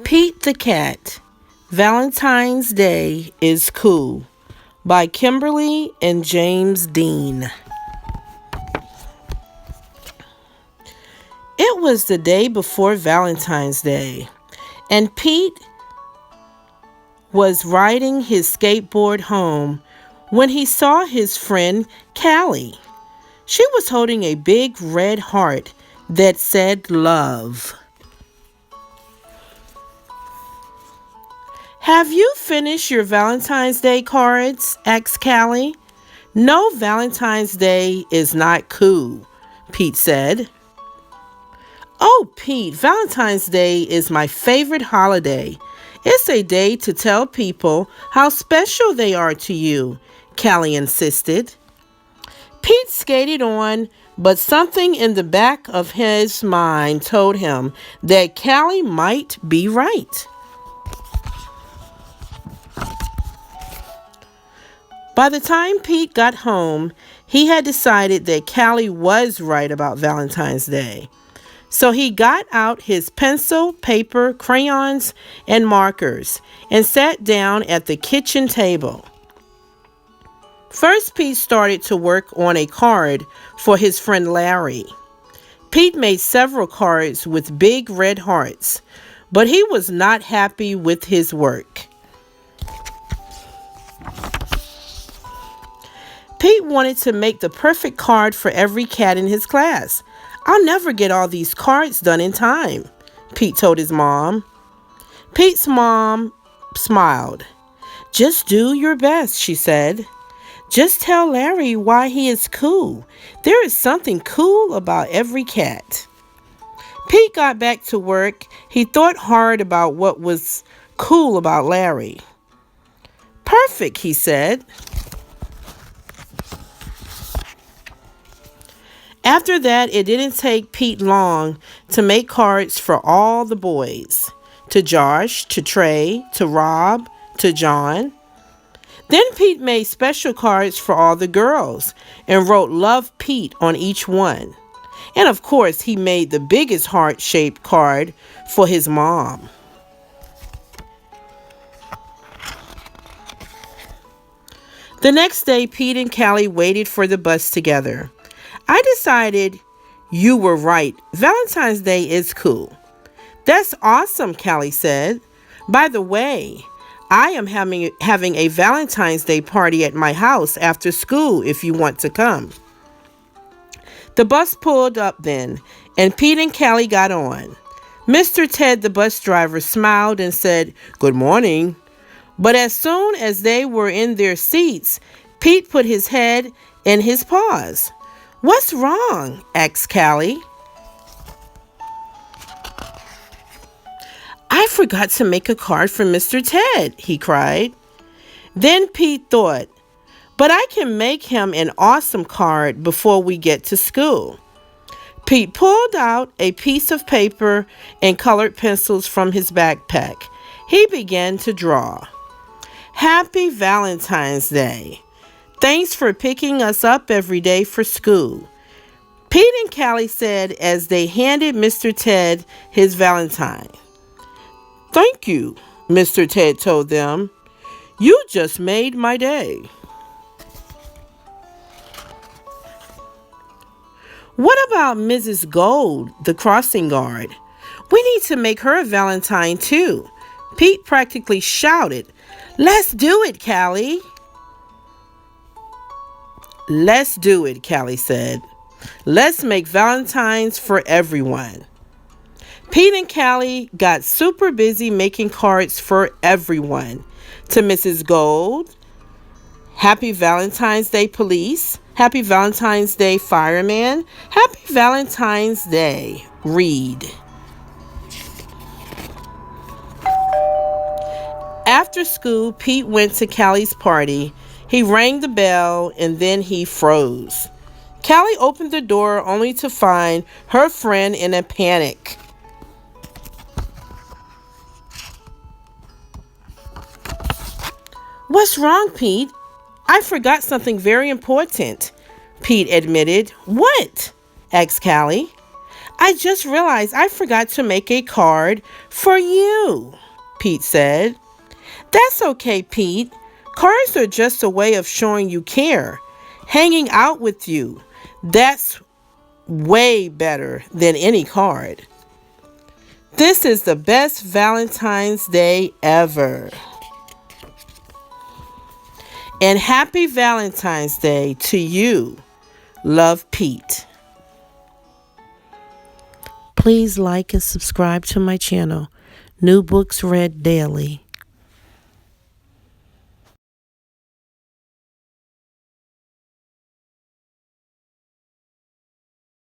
Pete the Cat, Valentine's Day is Cool by Kimberly and James Dean. It was the day before Valentine's Day, and Pete was riding his skateboard home when he saw his friend Callie. She was holding a big red heart that said love. "Have you finished your Valentine's Day cards?" asked Callie. "No, Valentine's Day is not cool," Pete said. "Oh, Pete, Valentine's Day is my favorite holiday. It's a day to tell people how special they are to you," Callie insisted. Pete skated on, but something in the back of his mind told him that Callie might be right. By the time Pete got home, he had decided that Callie was right about Valentine's Day. So he got out his pencil, paper, crayons, and markers and sat down at the kitchen table. First, Pete started to work on a card for his friend Larry. Pete made several cards with big red hearts, but he was not happy with his work. Pete wanted to make the perfect card for every cat in his class. "I'll never get all these cards done in time," Pete told his mom. Pete's mom smiled. "Just do your best," she said. "Just tell Larry why he is cool. There is something cool about every cat." Pete got back to work. He thought hard about what was cool about Larry. "Perfect," he said. After that, it didn't take Pete long to make cards for all the boys. To Josh, to Trey, to Rob, to John. Then Pete made special cards for all the girls and wrote "Love Pete" on each one. And of course, he made the biggest heart-shaped card for his mom. The next day, Pete and Callie waited for the bus together. "I decided you were right. Valentine's Day is cool." "That's awesome," Callie said. "By the way, I am having a Valentine's Day party at my house after school if you want to come." The bus pulled up then, and Pete and Callie got on. Mr. Ted, the bus driver, smiled and said, "Good morning." But as soon as they were in their seats, Pete put his head in his paws. "What's wrong?" asked Callie. "I forgot to make a card for Mr. Ted," he cried. Then Pete thought, "But I can make him an awesome card before we get to school." Pete pulled out a piece of paper and colored pencils from his backpack. He began to draw. "Happy Valentine's Day. Thanks for picking us up every day for school," Pete and Callie said as they handed Mr. Ted his Valentine. "Thank you," Mr. Ted told them. "You just made my day." "What about Mrs. Gold, the crossing guard? We need to make her a Valentine too," Pete practically shouted. "Let's do it, Callie." "Let's do it," Callie said. "Let's make Valentines for everyone." Pete and Callie got super busy making cards for everyone. To Mrs. Gold, "Happy Valentine's Day, Police." "Happy Valentine's Day, Fireman." "Happy Valentine's Day, Reed." After school, Pete went to Callie's party. He rang the bell and then he froze. Callie opened the door only to find her friend in a panic. "What's wrong, Pete?" "I forgot something very important," Pete admitted. "What?" asked Callie. I just realized I forgot to make a card for you, Pete said. That's okay, Pete. Cards are just a way of showing you care, hanging out with you. That's way better than any card. This is the best Valentine's Day ever. And happy Valentine's Day to you. Love, Pete. Please like and subscribe to my channel, New Books Read Daily.